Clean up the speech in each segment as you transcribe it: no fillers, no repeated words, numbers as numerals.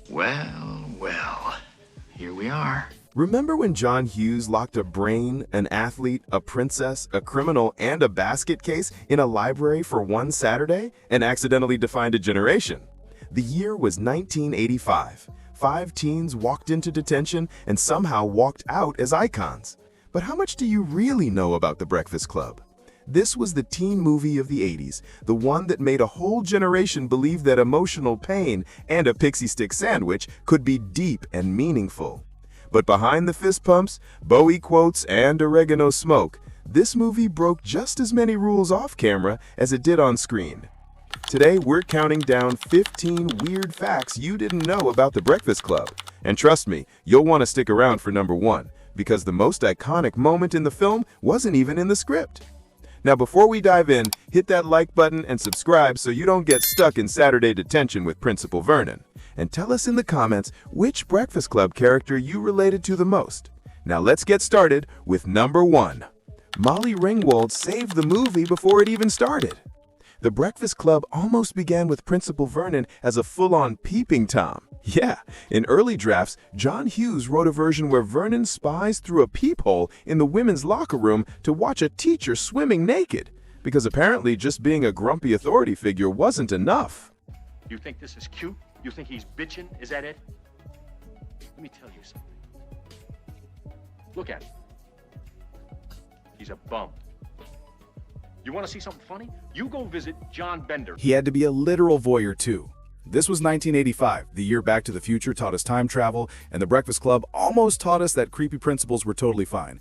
Well, well, here we are. Remember when John Hughes locked a brain, an athlete, a princess, a criminal, and a basket case in a library for one Saturday and accidentally defined a generation? The year was 1985. 5 teens walked into detention and somehow walked out as icons. But how much do you really know about The Breakfast Club? This was the teen movie of the 80s, the one that made a whole generation believe that emotional pain and a pixie stick sandwich could be deep and meaningful. But behind the fist pumps, Bowie quotes, and oregano smoke, this movie broke just as many rules off camera as it did on screen. Today, we're counting down 15 weird facts you didn't know about The Breakfast Club. And trust me, you'll want to stick around for number 1, because the most iconic moment in the film wasn't even in the script. Now, before we dive in, hit that like button and subscribe so you don't get stuck in Saturday detention with Principal Vernon. And tell us in the comments which Breakfast Club character you related to the most. Now let's get started with number 1. Molly Ringwald saved the movie before it even started. The Breakfast Club almost began with Principal Vernon as a full-on peeping Tom. Yeah, in early drafts, John Hughes wrote a version where Vernon spies through a peephole in the women's locker room to watch a teacher swimming naked, because apparently just being a grumpy authority figure wasn't enough. You think this is cute? You think he's bitching? Is that it? Let me tell you something. Look at him. He's a bum. You want to see something funny? You go visit John Bender. He had to be a literal voyeur too. This was 1985, the year Back to the Future taught us time travel, and The Breakfast Club almost taught us that creepy principals were totally fine.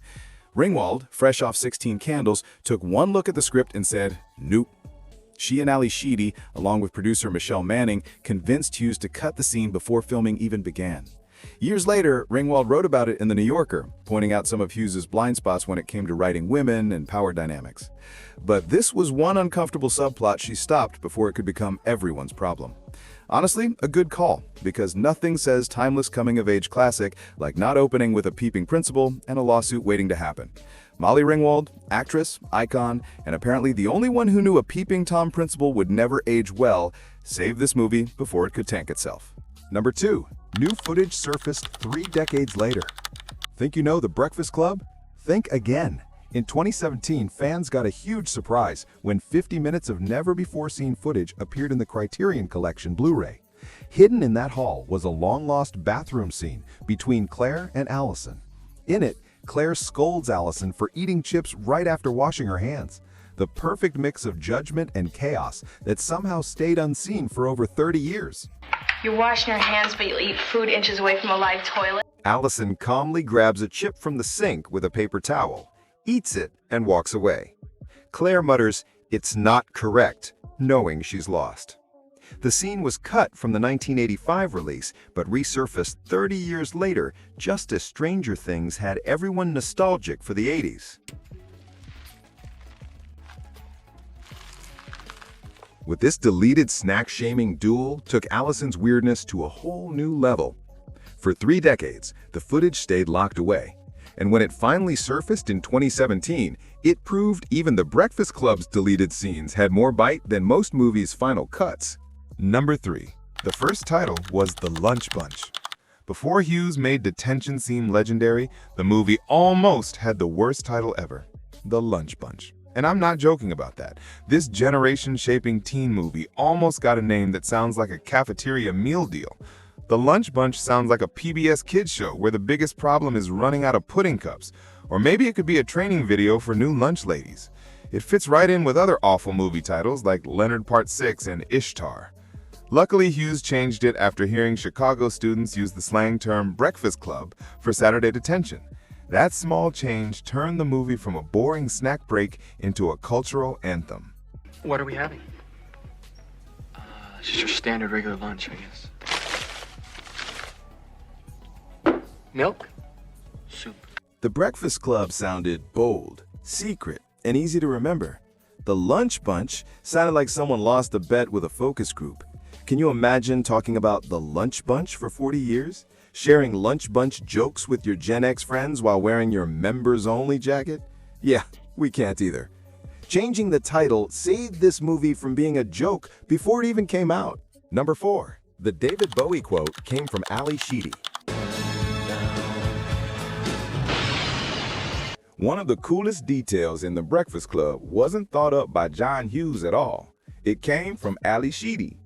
Ringwald, fresh off 16 Candles, took one look at the script and said, nope. She and Ali Sheedy, along with producer Michelle Manning, convinced Hughes to cut the scene before filming even began. Years later, Ringwald wrote about it in The New Yorker, pointing out some of Hughes's blind spots when it came to writing women and power dynamics. But this was one uncomfortable subplot she stopped before it could become everyone's problem. Honestly, a good call, because nothing says timeless coming-of-age classic like not opening with a peeping principal and a lawsuit waiting to happen. Molly Ringwald, actress, icon, and apparently the only one who knew a peeping Tom principal would never age well, saved this movie before it could tank itself. Number 2. New footage surfaced 3 decades later. Think you know The Breakfast Club? Think again. In 2017, fans got a huge surprise when 50 minutes of never-before-seen footage appeared in the Criterion Collection Blu-ray. Hidden in that hall was a long-lost bathroom scene between Claire and Allison. In it, Claire scolds Allison for eating chips right after washing her hands. The perfect mix of judgment and chaos that somehow stayed unseen for over 30 years. You're washing your hands, but you'll eat food inches away from a live toilet. Allison calmly grabs a chip from the sink with a paper towel, eats it, and walks away. Claire mutters, "It's not correct," knowing she's lost. The scene was cut from the 1985 release, but resurfaced 30 years later, just as Stranger Things had everyone nostalgic for the 80s. With this deleted snack-shaming duel took Allison's weirdness to a whole new level. For 3 decades, the footage stayed locked away. And when it finally surfaced in 2017, it proved even The Breakfast Club's deleted scenes had more bite than most movies' final cuts. Number 3. The first title was The Lunch Bunch. Before Hughes made detention seem legendary, the movie almost had the worst title ever, The Lunch Bunch. And I'm not joking about that. This generation-shaping teen movie almost got a name that sounds like a cafeteria meal deal. The Lunch Bunch sounds like a PBS kids show where the biggest problem is running out of pudding cups. Or maybe it could be a training video for new lunch ladies. It fits right in with other awful movie titles like Leonard Part 6 and Ishtar. Luckily, Hughes changed it after hearing Chicago students use the slang term breakfast club for Saturday detention. That small change turned the movie from a boring snack break into a cultural anthem. What are we having? Just your standard regular lunch, I guess. Milk? Soup. The Breakfast Club sounded bold, secret, and easy to remember. The Lunch Bunch sounded like someone lost a bet with a focus group. Can you imagine talking about the Lunch Bunch for 40 years? Sharing Lunch Bunch jokes with your Gen X friends while wearing your members-only jacket? Yeah, we can't either. Changing the title saved this movie from being a joke before it even came out. Number 4. The David Bowie quote came from Ali Sheedy. One of the coolest details in The Breakfast Club wasn't thought up by John Hughes at all. It came from Ali Sheedy.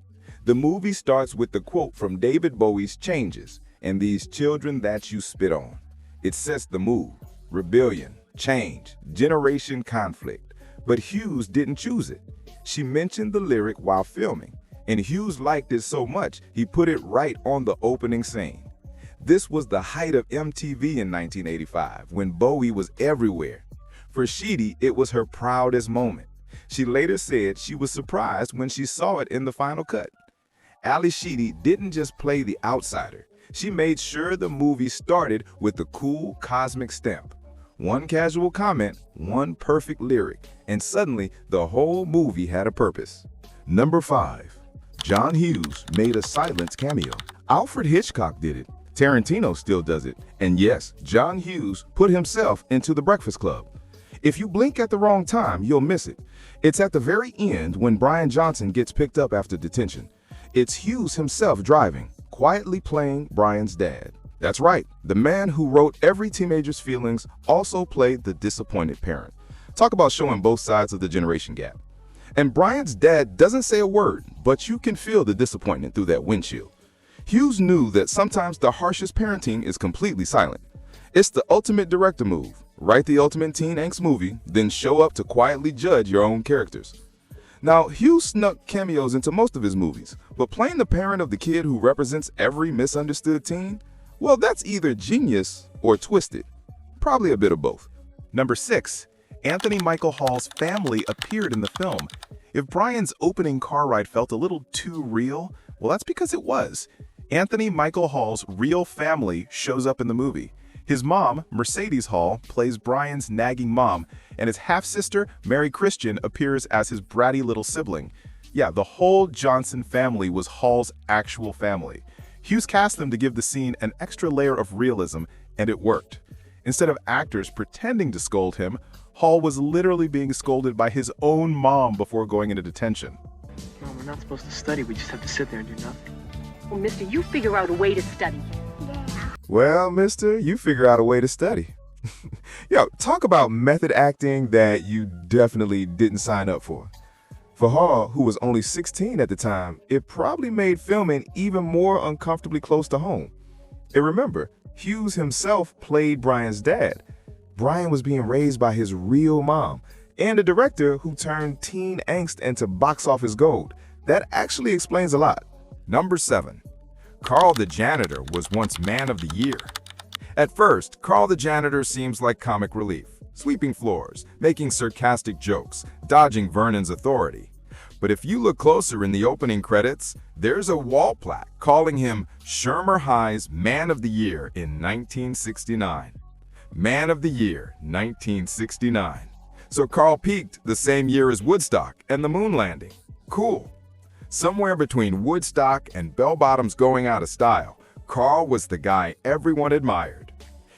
The movie starts with the quote from David Bowie's Changes, and these children that you spit on. It sets the mood: rebellion, change, generation conflict. But Hughes didn't choose it. She mentioned the lyric while filming, and Hughes liked it so much he put it right on the opening scene. This was the height of MTV in 1985, when Bowie was everywhere. For Sheedy, it was her proudest moment. She later said she was surprised when she saw it in the final cut. Ali Sheedy didn't just play the outsider. She made sure the movie started with the cool cosmic stamp. One casual comment, one perfect lyric, and suddenly the whole movie had a purpose. Number 5. John Hughes made a silence cameo. Alfred Hitchcock did it. Tarantino still does it. And yes, John Hughes put himself into The Breakfast Club. If you blink at the wrong time, you'll miss it. It's at the very end when Brian Johnson gets picked up after detention. It's Hughes himself driving, quietly playing Brian's dad. That's right, the man who wrote every teenager's feelings also played the disappointed parent. Talk about showing both sides of the generation gap. And Brian's dad doesn't say a word, but you can feel the disappointment through that windshield. Hughes knew that sometimes the harshest parenting is completely silent. It's the ultimate director move. Write the ultimate teen angst movie, then show up to quietly judge your own characters. Now, Hughes snuck cameos into most of his movies, but playing the parent of the kid who represents every misunderstood teen, well, that's either genius or twisted. Probably a bit of both. Number 6. Anthony Michael Hall's family appeared in the film. If Brian's opening car ride felt a little too real, well, that's because it was. Anthony Michael Hall's real family shows up in the movie. His mom, Mercedes Hall, plays Brian's nagging mom, and his half-sister, Mary Christian, appears as his bratty little sibling. Yeah, the whole Johnson family was Hall's actual family. Hughes cast them to give the scene an extra layer of realism, and it worked. Instead of actors pretending to scold him, Hall was literally being scolded by his own mom before going into detention. Mom, we're not supposed to study. We just have to sit there and do nothing. Well, mister, you figure out a way to study. Well, mister, you figure out a way to study. Yo, talk about method acting that you definitely didn't sign up for. For Hall, who was only 16 at the time, it probably made filming even more uncomfortably close to home. And remember, Hughes himself played Brian's dad. Brian was being raised by his real mom, and a director who turned teen angst into box office gold. That actually explains a lot. Number 7. Carl the Janitor was once Man of the Year. At first, Carl the Janitor seems like comic relief, sweeping floors, making sarcastic jokes, dodging Vernon's authority. But if you look closer in the opening credits, there's a wall plaque calling him Shermer High's Man of the Year in 1969. Man of the Year, 1969. So Carl peaked the same year as Woodstock and the moon landing. Cool. Somewhere between Woodstock and bell-bottoms going out of style, Carl was the guy everyone admired.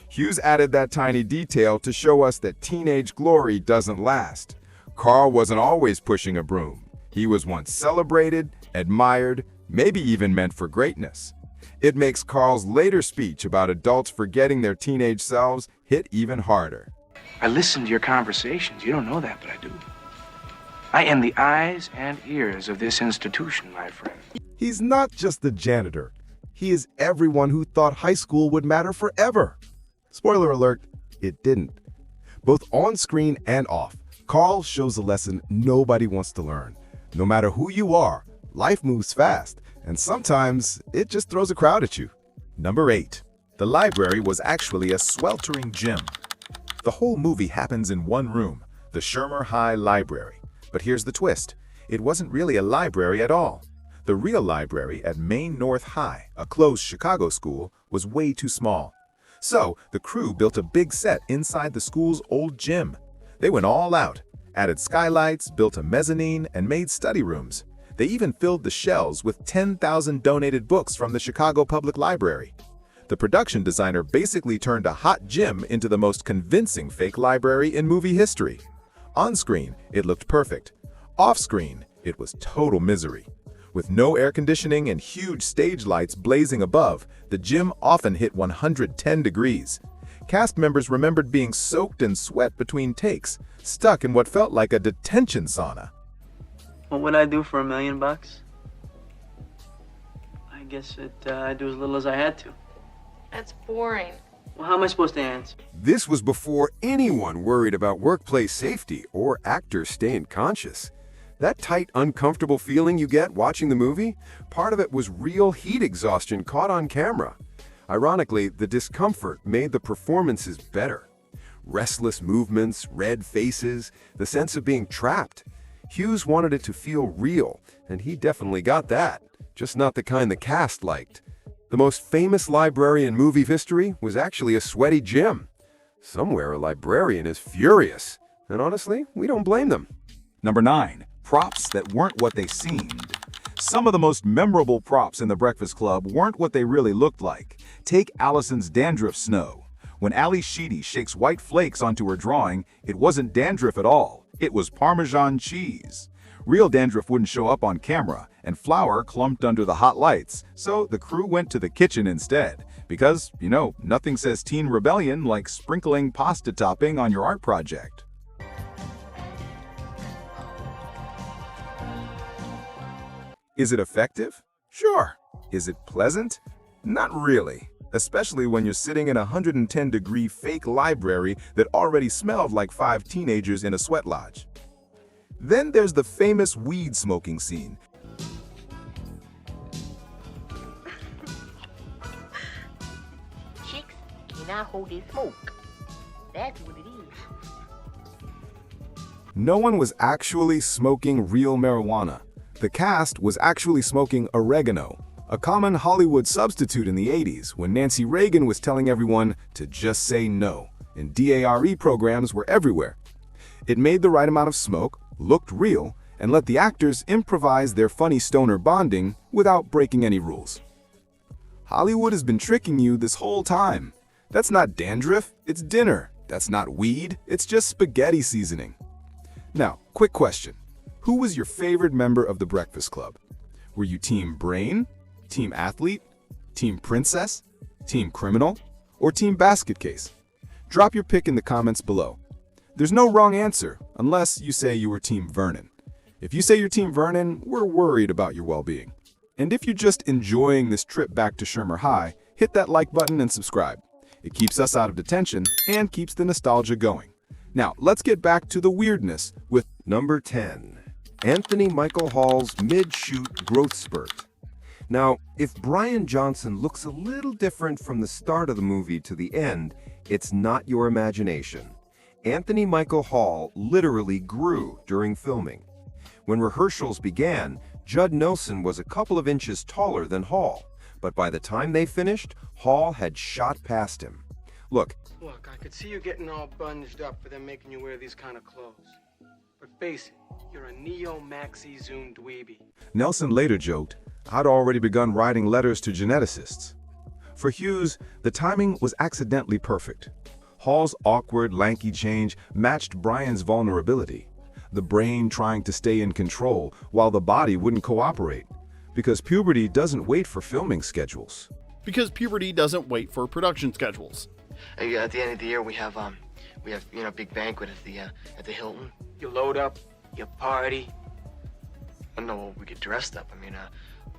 Hughes added that tiny detail to show us that teenage glory doesn't last. Carl wasn't always pushing a broom. He was once celebrated, admired, maybe even meant for greatness. It makes Carl's later speech about adults forgetting their teenage selves hit even harder. I listen to your conversations. You don't know that, but I do. I am the eyes and ears of this institution, my friend. He's not just the janitor. He is everyone who thought high school would matter forever. Spoiler alert, it didn't. Both on screen and off, Carl shows a lesson nobody wants to learn. No matter who you are, life moves fast, and sometimes it just throws a crowd at you. Number 8. The library was actually a sweltering gym. The whole movie happens in one room, the Shermer High Library. But here's the twist. It wasn't really a library at all. The real library at Maine North High, a closed Chicago school, was way too small. So the crew built a big set inside the school's old gym. They went all out, added skylights, built a mezzanine, and made study rooms. They even filled the shelves with 10,000 donated books from the Chicago Public Library. The production designer basically turned a hot gym into the most convincing fake library in movie history. On screen, it looked perfect. Off screen, it was total misery. With no air conditioning and huge stage lights blazing above, the gym often hit 110 degrees. Cast members remembered being soaked in sweat between takes, stuck in what felt like a detention sauna. What would I do for $1 million? I guess I'd do as little as I had to. That's boring. Well, how am I supposed to answer? This was before anyone worried about workplace safety or actors staying conscious. That tight, uncomfortable feeling you get watching the movie, part of it was real heat exhaustion caught on camera. Ironically, the discomfort made the performances better. Restless movements, red faces, the sense of being trapped. Hughes wanted it to feel real, and he definitely got that, just not the kind the cast liked. The most famous library in movie history was actually a sweaty gym. Somewhere a librarian is furious, and honestly, we don't blame them. Number 9. Props that weren't what they seemed. Some of the most memorable props in The Breakfast Club weren't what they really looked like. Take Allison's dandruff snow. When Ali Sheedy shakes white flakes onto her drawing, it wasn't dandruff at all. It was Parmesan cheese. Real dandruff wouldn't show up on camera, and flour clumped under the hot lights, so the crew went to the kitchen instead. Because, nothing says teen rebellion like sprinkling pasta topping on your art project. Is it effective? Sure. Is it pleasant? Not really. Especially when you're sitting in a 110-degree fake library that already smelled like 5 teenagers in a sweat lodge. Then there's the famous weed smoking scene. Chicks cannot hold their smoke. That's what it is. No one was actually smoking real marijuana. The cast was actually smoking oregano, a common Hollywood substitute in the 80s when Nancy Reagan was telling everyone to just say no, and DARE programs were everywhere. It made the right amount of smoke, looked real, and let the actors improvise their funny stoner bonding without breaking any rules. Hollywood has been tricking you this whole time. That's not dandruff, it's dinner. That's not weed, it's just spaghetti seasoning. Now, quick question. Who was your favorite member of the Breakfast Club? Were you Team Brain, Team Athlete, Team Princess, Team Criminal, or Team Basket Case? Drop your pick in the comments below. There's no wrong answer, unless you say you were Team Vernon. If you say you're Team Vernon, we're worried about your well-being. And if you're just enjoying this trip back to Shermer High, hit that like button and subscribe. It keeps us out of detention and keeps the nostalgia going. Now, let's get back to the weirdness with Number 10. Anthony Michael Hall's mid-shoot growth spurt. Now, if Brian Johnson looks a little different from the start of the movie to the end, it's not your imagination. Anthony Michael Hall literally grew during filming. When rehearsals began, Judd Nelson was a couple of inches taller than Hall, but by the time they finished, Hall had shot past him. Look, I could see you getting all bunged up for them making you wear these kind of clothes. But face it, you're a neo-maxi zoom dweeby. Nelson later joked, "I'd already begun writing letters to geneticists." For Hughes, the timing was accidentally perfect. Hall's awkward, lanky change matched Brian's vulnerability, the brain trying to stay in control while the body wouldn't cooperate, because puberty doesn't wait for filming schedules. Because puberty doesn't wait for production schedules. At the end of the year, we have big banquet at the Hilton. You load up, you party. No, we get dressed up.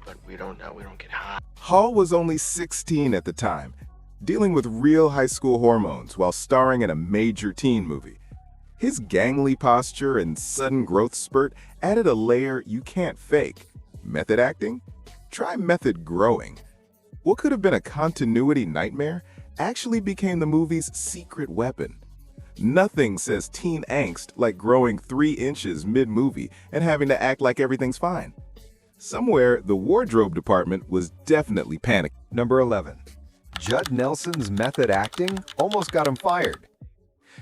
But we don't get hot. Hall was only 16 at the time, dealing with real high school hormones while starring in a major teen movie. His gangly posture and sudden growth spurt added a layer you can't fake. Method acting? Try method growing. What could have been a continuity nightmare actually became the movie's secret weapon. Nothing says teen angst like growing 3 inches mid-movie and having to act like everything's fine. Somewhere, the wardrobe department was definitely panicked. Number 11. Judd Nelson's method acting almost got him fired.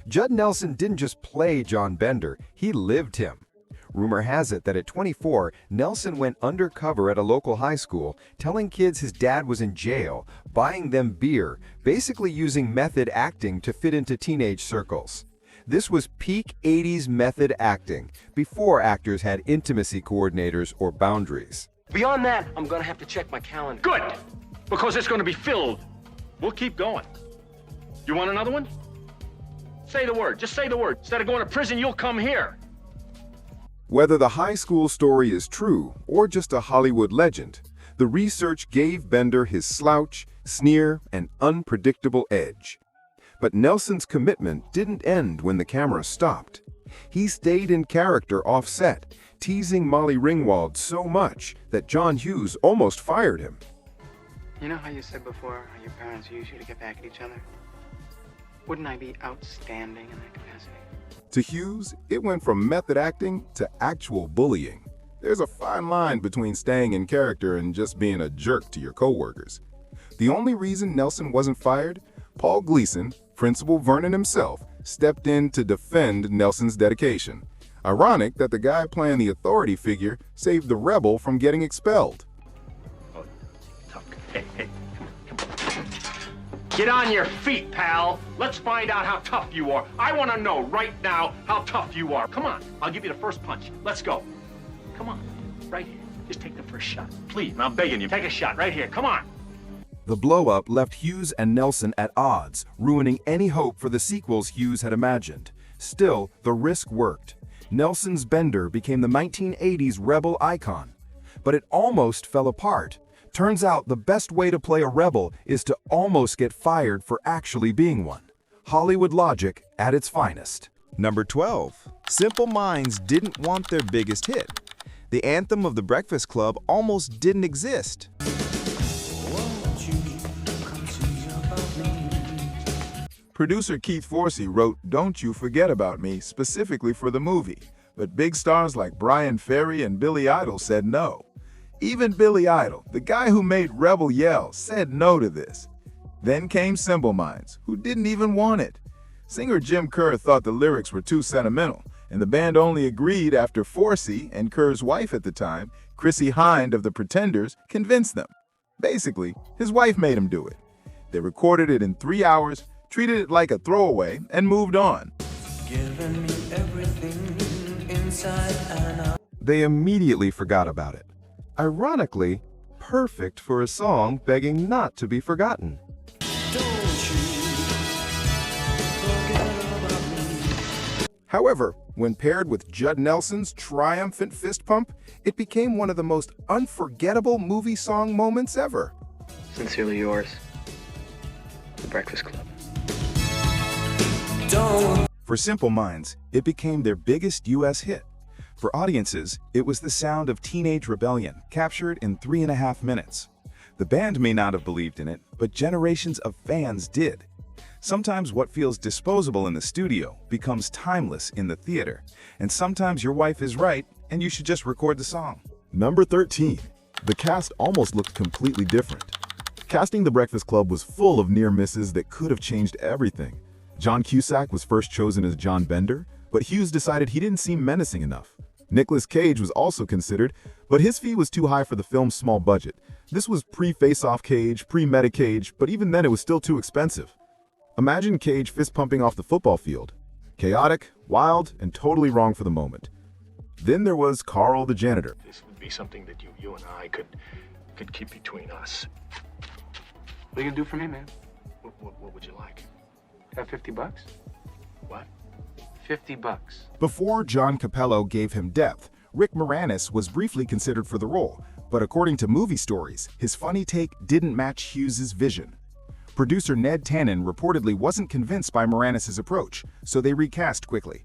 Judd Nelson didn't just play John Bender, he lived him. Rumor has it that at 24, Nelson went undercover at a local high school, telling kids his dad was in jail, buying them beer, basically using method acting to fit into teenage circles. This was peak 80s method acting, before actors had intimacy coordinators or boundaries. Beyond that, I'm gonna have to check my calendar. Good, because it's gonna be filled. We'll keep going. You want another one? Say the word, just say the word. Instead of going to prison, you'll come here. Whether the high school story is true or just a Hollywood legend, the research gave Bender his slouch, sneer, and unpredictable edge. But Nelson's commitment didn't end when the camera stopped. He stayed in character off-set, teasing Molly Ringwald so much that John Hughes almost fired him. You know how you said before how your parents used you to get back at each other? Wouldn't I be outstanding in that capacity? To Hughes, it went from method acting to actual bullying. There's a fine line between staying in character and just being a jerk to your coworkers. The only reason Nelson wasn't fired, Paul Gleason, Principal Vernon himself, stepped in to defend Nelson's dedication. Ironic that the guy playing the authority figure saved the rebel from getting expelled. Oh, tough guy. Hey, come on. Get on your feet, pal. Let's find out how tough you are. I want to know right now how tough you are. Come on, I'll give you the first punch. Let's go. Come on, right here. Just take the first shot. Please, I'm begging you. Take a shot right here. Come on. The blow-up left Hughes and Nelson at odds, ruining any hope for the sequels Hughes had imagined. Still, the risk worked. Nelson's Bender became the 1980s rebel icon. But it almost fell apart. Turns out the best way to play a rebel is to almost get fired for actually being one. Hollywood logic at its finest. Number 12. Simple Minds didn't want their biggest hit. The anthem of the Breakfast Club almost didn't exist. Producer Keith Forsey wrote "Don't You Forget About Me" specifically for the movie, but big stars like Brian Ferry and Billy Idol said no. Even Billy Idol, the guy who made Rebel yell, said no to this. Then came Simple Minds, who didn't even want it. Singer Jim Kerr thought the lyrics were too sentimental, and the band only agreed after Forsey and Kerr's wife at the time, Chrissie Hynde of the Pretenders, convinced them. Basically, his wife made him do it. They recorded it in 3 hours, treated it like a throwaway, and moved on. Giving me everything inside and out. They immediately forgot about it. Ironically, perfect for a song begging not to be forgotten. However, when paired with Judd Nelson's triumphant fist pump, it became one of the most unforgettable movie song moments ever. Sincerely yours, The Breakfast Club. For Simple Minds, it became their biggest U.S. hit. For audiences, it was the sound of teenage rebellion, captured in 3.5 minutes. The band may not have believed in it, but generations of fans did. Sometimes what feels disposable in the studio becomes timeless in the theater, and sometimes your wife is right, and you should just record the song. Number 13. The cast almost looked completely different. Casting The Breakfast Club was full of near misses that could have changed everything. John Cusack was first chosen as John Bender, but Hughes decided he didn't seem menacing enough. Nicolas Cage was also considered, but his fee was too high for the film's small budget. This was pre-Face-Off Cage, pre-Meta Cage, but even then it was still too expensive. Imagine Cage fist-pumping off the football field. Chaotic, wild, and totally wrong for the moment. Then there was Carl the Janitor. This would be something that you and I could keep between us. What are you gonna do for me, man? What would you like? Have $50? What? $50. Before John Capello gave him depth, Rick Moranis was briefly considered for the role, but according to movie stories, his funny take didn't match Hughes' vision. Producer Ned Tannen reportedly wasn't convinced by Moranis' approach, so they recast quickly.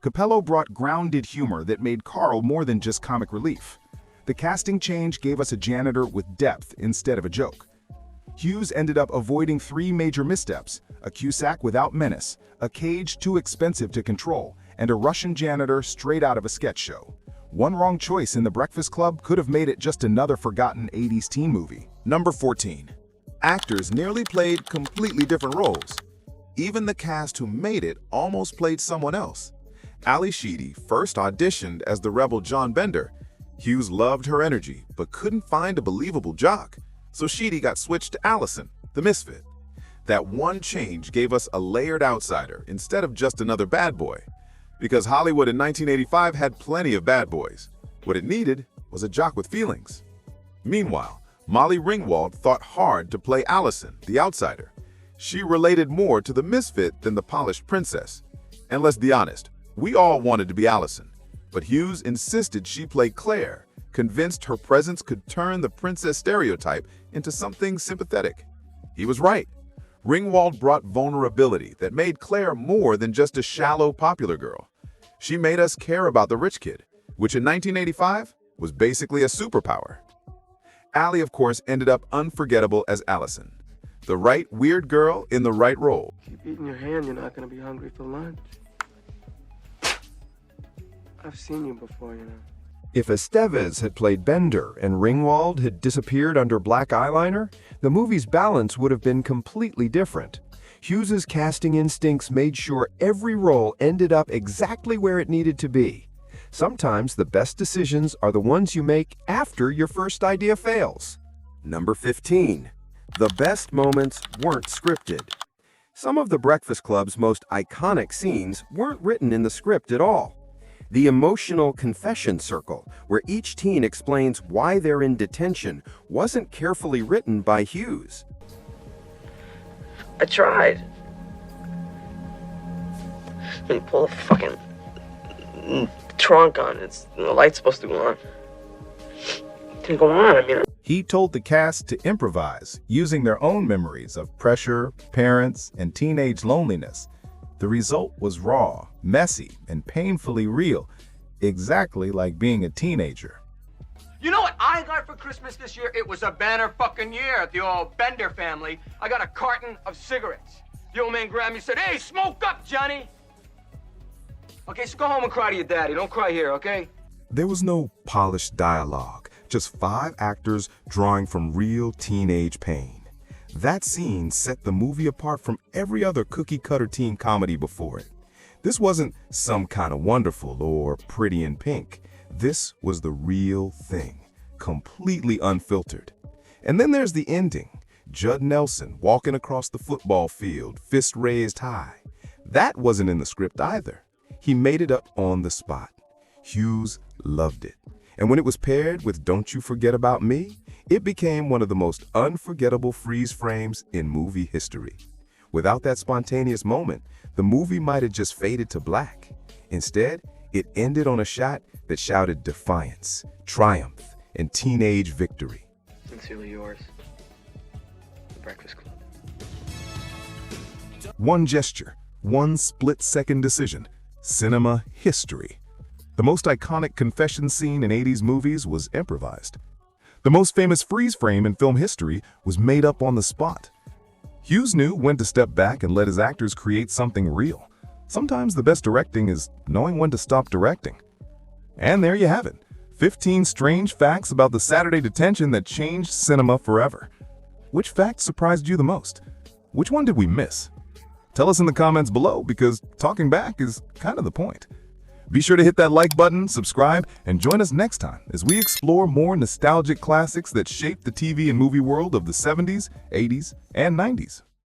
Capello brought grounded humor that made Carl more than just comic relief. The casting change gave us a janitor with depth instead of a joke. Hughes ended up avoiding 3 major missteps: a Cusack without menace, a Cage too expensive to control, and a Russian janitor straight out of a sketch show. One wrong choice in The Breakfast Club could have made it just another forgotten 80s teen movie. Number 14. Actors nearly played completely different roles. Even the cast who made it almost played someone else. Ali Sheedy first auditioned as the rebel John Bender. Hughes loved her energy, but couldn't find a believable jock, so Sheedy got switched to Allison, the misfit. That one change gave us a layered outsider instead of just another bad boy. Because Hollywood in 1985 had plenty of bad boys. What it needed was a jock with feelings. Meanwhile, Molly Ringwald thought hard to play Allison, the outsider. She related more to the misfit than the polished princess. And let's be honest, we all wanted to be Allison. But Hughes insisted she play Claire, convinced her presence could turn the princess stereotype into something sympathetic. He was right. Ringwald brought vulnerability that made Claire more than just a shallow popular girl. She made us care about the rich kid, which in 1985 was basically a superpower. Allie, of course, ended up unforgettable as Allison. The right weird girl in the right role. Keep eating your hand, you're not going to be hungry for lunch. I've seen you before, you know. If Estevez had played Bender and Ringwald had disappeared under black eyeliner, the movie's balance would have been completely different. Hughes's casting instincts made sure every role ended up exactly where it needed to be. Sometimes the best decisions are the ones you make after your first idea fails. Number 15. The best moments weren't scripted. Some of The Breakfast Club's most iconic scenes weren't written in the script at all. The emotional confession circle, where each teen explains why they're in detention, wasn't carefully written by Hughes. I tried. When you pull the fucking trunk on, the light's supposed to go on. It didn't go on, I mean. He told the cast to improvise, using their own memories of pressure, parents, and teenage loneliness. The result was raw, messy, and painfully real, exactly like being a teenager. You know what I got for Christmas this year? It was a banner fucking year at the old Bender family. I got a carton of cigarettes. The old man grabbed me and said, "Hey, smoke up, Johnny." Okay, so go home and cry to your daddy. Don't cry here, okay? There was no polished dialogue, just 5 actors drawing from real teenage pain. That scene set the movie apart from every other cookie-cutter teen comedy before it. This wasn't Some Kind of Wonderful or Pretty in Pink. This was the real thing, completely unfiltered. And then there's the ending. Judd Nelson walking across the football field, fist raised high. That wasn't in the script either. He made it up on the spot. Hughes loved it. And when it was paired with Don't You Forget About Me, it became one of the most unforgettable freeze frames in movie history. Without that spontaneous moment, the movie might have just faded to black. Instead, it ended on a shot that shouted defiance, triumph, and teenage victory. Sincerely yours, The Breakfast Club. One gesture, one split-second decision, cinema history. The most iconic confession scene in 80s movies was improvised. The most famous freeze frame in film history was made up on the spot. Hughes knew when to step back and let his actors create something real. Sometimes the best directing is knowing when to stop directing. And there you have it, 15 strange facts about the Saturday detention that changed cinema forever. Which fact surprised you the most? Which one did we miss? Tell us in the comments below, because talking back is kind of the point. Be sure to hit that like button, subscribe, and join us next time as we explore more nostalgic classics that shaped the TV and movie world of the 70s, 80s, and 90s.